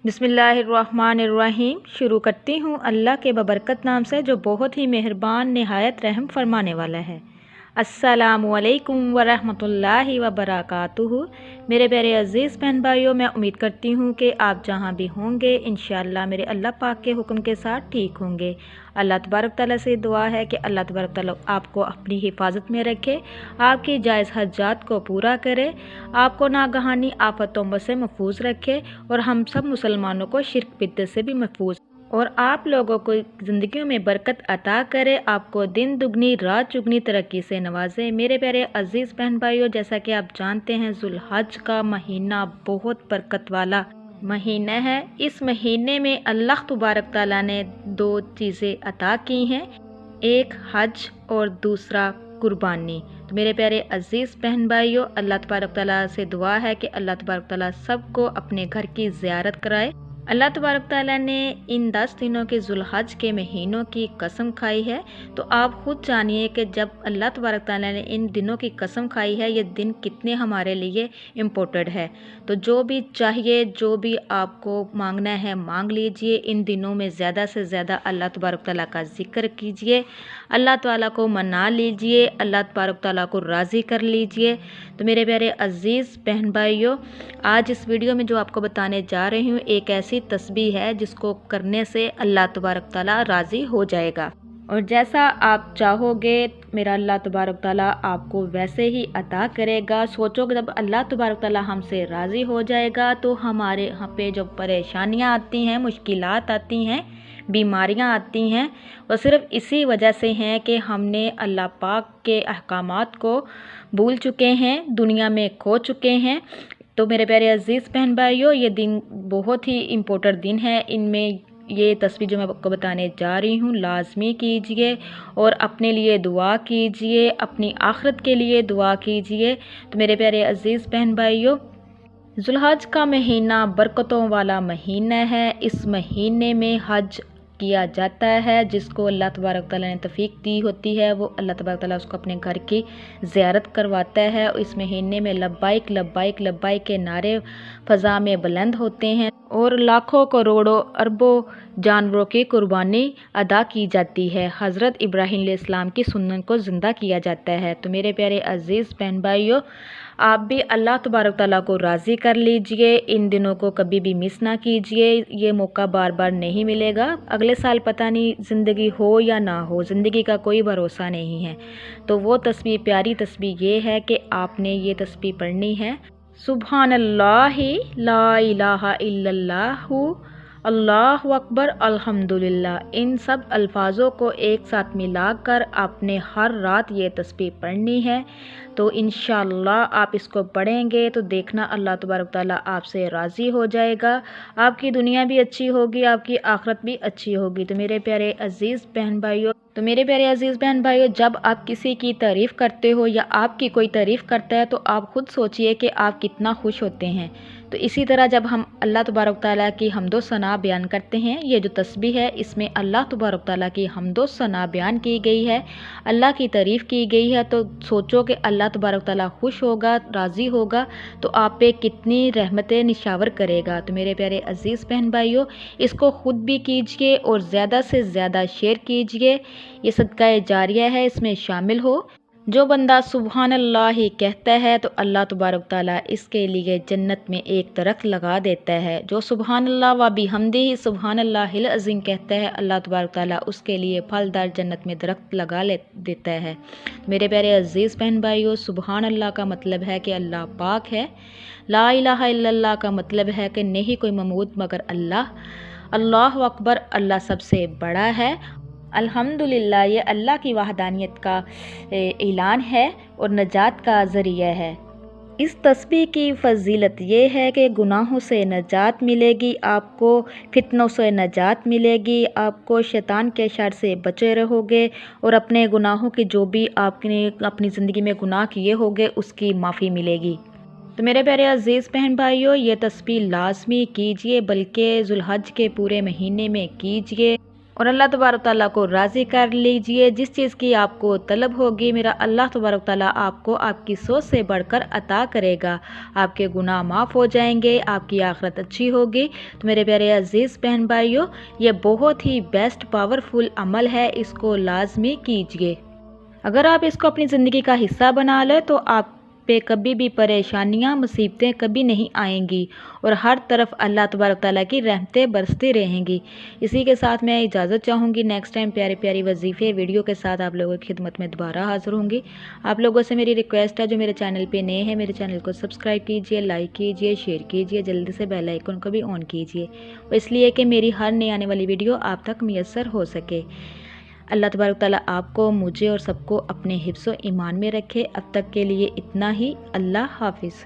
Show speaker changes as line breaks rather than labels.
बिस्मिल्लाहिर्रहमानिर्रहीम। शुरू करती हूँ अल्लाह के बबरकत नाम से जो बहुत ही मेहरबान नहायत रहम फरमाने वाला है। अस्सलामुअलैकुम वरहमतुल्लाहि वबरकातुहू। मेरे प्यारे अज़ीज़ बहन भाइयों, मैं उम्मीद करती हूँ कि आप जहाँ भी होंगे इंशाअल्लाह मेरे अल्लाह पाक के हुक्म के साथ ठीक होंगे। अल्लाह तबारक तआला से दुआ है कि अल्लाह तबारक तआला आपको अपनी हिफाजत में रखे, आपकी जायज़ हजात को पूरा करे, आपको नागहानी आफतों से महफूज रखे और हम सब मुसलमानों को शिर्क बिद्दत से भी महफूज और आप लोगों को ज़िंदगियों में बरकत अता करे, आपको दिन दुगनी रात चुगनी तरक्की से नवाजे। मेरे प्यारे अज़ीज़ बहन भाइयों, जैसा कि आप जानते हैं ज़ुल्हज का महीना बहुत बरकत वाला महीना है। इस महीने में अल्लाह तबारक तआला ने दो चीज़ें अता की हैं, एक हज और दूसरा कुर्बानी। तो मेरे प्यारे अज़ीज़ बहन भाइयों, अल्लाह तबारक तआला से दुआ है कि अल्लाह तबारक तआला सबको अपने घर की ज़ियारत कराए। अल्लाह तबारक तआला ने इन 10 दिनों के ज़ुल्हज के महीनों की कसम खाई है। तो आप ख़ुद जानिए कि जब अल्लाह तबारक तआला ने इन दिनों की कसम खाई है, ये दिन कितने हमारे लिए इम्पोर्टेंट है। तो जो भी चाहिए, जो भी आपको मांगना है मांग लीजिए। इन दिनों में ज़्यादा से ज़्यादा अल्लाह तबारक तआला का ज़िक्र कीजिए, अल्लाह ताला को मना लीजिए, अल्लाह तबारक तआला को राज़ी कर लीजिए। तो मेरे प्यारे अज़ीज़ बहन भाइयों, आज इस वीडियो में जो आपको बताने जा रही हूँ एक ऐसी तस्बीह है जिसको करने से अल्लाह तबारक तआला राज़ी हो जाएगा और जैसा आप चाहोगे मेरा अल्लाह तबारक तआला आपको वैसे ही अता करेगा। सोचो कि जब अल्लाह तबारक तआला हमसे राज़ी हो जाएगा तो हमारे यहाँ पे जो परेशानियाँ आती हैं, मुश्किलात आती हैं, बीमारियाँ आती हैं, वो सिर्फ़ इसी वजह से हैं कि हमने अल्लाह पाक के अहकामात को भूल चुके हैं, दुनिया में खो चुके हैं। तो मेरे प्यारे अज़ीज़ बहन भाइयों, ये दिन बहुत ही इम्पोर्टेंट दिन है। इनमें ये तस्बीह जो मैं आपको बताने जा रही हूँ लाजमी कीजिए और अपने लिए दुआ कीजिए, अपनी आखिरत के लिए दुआ कीजिए। तो मेरे प्यारे अज़ीज़ बहन भाइयों, ज़ुल्हज का महीना बरकतों वाला महीना है। इस महीने में हज किया जाता है। जिसको अल्लाह तबारक तआला ने तौफीक दी होती है वो अल्लाह तबारक तआला उसको अपने घर की ज़ियारत करवाता है। इस महीने में लब्बाइक लब्बाइक लब्बाइक के नारे फ़ज़ा में बुलंद होते हैं और लाखों करोड़ों अरबों जानवरों की कुर्बानी अदा की जाती है। हज़रत इब्राहीम अलैहिस्सलाम की सुन्नत को ज़िंदा किया जाता है। तो मेरे प्यारे अज़ीज़ बहन भाइयों, आप भी अल्लाह तबारक तआला को राज़ी कर लीजिए। इन दिनों को कभी भी मिस ना कीजिए, ये मौका बार बार नहीं मिलेगा। अगले साल पता नहीं ज़िंदगी हो या ना हो, ज़िंदगी का कोई भरोसा नहीं है। तो वो तस्बीह, प्यारी तस्बीह ये है कि आपने ये तस्बीह पढ़नी है, सुब्हानल्लाहि ला इलाहा इल्लल्लाहु अल्लाहु अकबर अल्हम्दुलिल्लाह। इन सब अल्फाज़ों को एक साथ मिलाकर आपने हर रात ये तस्बीह पढ़नी है। तो इंशाअल्लाह आप इसको पढ़ेंगे तो देखना अल्लाह तबारक तआला आपसे राज़ी हो जाएगा। आपकी दुनिया भी अच्छी होगी, आपकी आखिरत भी अच्छी होगी। तो मेरे प्यारे अज़ीज़ बहन भाइयों, जब आप किसी की तारीफ़ करते हो या आपकी कोई तारीफ़ करता है तो आप ख़ुद सोचिए कि आप कितना खुश होते हैं। तो इसी तरह जब हम अल्लाह तबारक तआला की हम्दो सना बयान करते हैं, ये जो तस्बीह है इसमें अल्लाह तबारक तआला की हम्दो सना बयान की गई है, अल्लाह की तारीफ़ की गई है। तो सोचो कि अल्लाह तबारक तआला खुश होगा, राज़ी होगा तो आप पे कितनी रहमतें निशावर करेगा। तो मेरे प्यारे अज़ीज़ बहन भाइयों, इसको ख़ुद भी कीजिए और ज़्यादा से ज़्यादा शेयर कीजिए। ये सदका जारिया है, इसमें शामिल हो। जो बंदा सुब्हानल्लाह ही कहता है तो अल्लाह तबारक तआला इसके लिए जन्नत में एक दरख्त लगा देता है। जो सुब्हानल्लाह व बिहम्दिही सुब्हानल्लाहिल अज़ीम कहता है, अल्लाह तबारक तआला उसके लिए फलदार जन्नत में दरख्त लगा देता है। मेरे प्यारे अज़ीज़ बहन भाइयों, सुब्हानल्लाह का मतलब है कि अल्लाह पाक है। ला इलाहा इल्लल्लाह का मतलब है कि नहीं कोई ममूद मगर अल्लाह। अल्लाहु अकबर, अल्लाह सबसे बड़ा है। अल्हम्दुलिल्लाह, ये अल्लाह की वहदानियत का ऐलान है और नजात का ज़रिया है। इस तस्बीह की फ़जीलत ये है कि गुनाहों से नजात मिलेगी, आपको फितनों से नजात मिलेगी, आपको शैतान के शर से बचे रहोगे और अपने गुनाहों की जो भी आपने अपनी ज़िंदगी में गुनाह किए होंगे उसकी माफ़ी मिलेगी। तो मेरे प्यारे अज़ीज़ बहन भाइयों, ये तस्बीह लाजमी कीजिए, बल्कि ज़ुल्हज के पूरे महीने में कीजिए और अल्लाह तबारक ताला को राज़ी कर लीजिए। जिस चीज़ की आपको तलब होगी मेरा अल्लाह तबारक ताला आपको आपकी सोच से बढ़कर अता करेगा। आपके गुनाह माफ़ हो जाएंगे, आपकी आखिरत अच्छी होगी। तो मेरे प्यारे अजीज़ बहन भाइयों, ये बहुत ही बेस्ट पावरफुल अमल है, इसको लाजमी कीजिए। अगर आप इसको अपनी ज़िंदगी का हिस्सा बना लें तो आप पे कभी भी परेशानियां मुसीबतें कभी नहीं आएंगी और हर तरफ अल्लाह तबारक ताला की रहमतें बरसती रहेंगी। इसी के साथ मैं इजाज़त चाहूँगी। नेक्स्ट टाइम प्यारे प्यारी वजीफ़े वीडियो के साथ आप लोगों की खिदमत में दोबारा हाज़िर होंगी। आप लोगों से मेरी रिक्वेस्ट है, जो मेरे चैनल पे नए हैं मेरे चैनल को सब्सक्राइब कीजिए, लाइक कीजिए, शेयर कीजिए, जल्दी से बेल आइकन को भी ऑन कीजिए, इसलिए कि मेरी हर नई आने वाली वीडियो आप तक मैसर हो सके। अल्लाह तबारक ताला आपको, मुझे और सबको अपने हिफ्ज़ व ईमान में रखे। अब तक के लिए इतना ही। अल्लाह हाफिज़।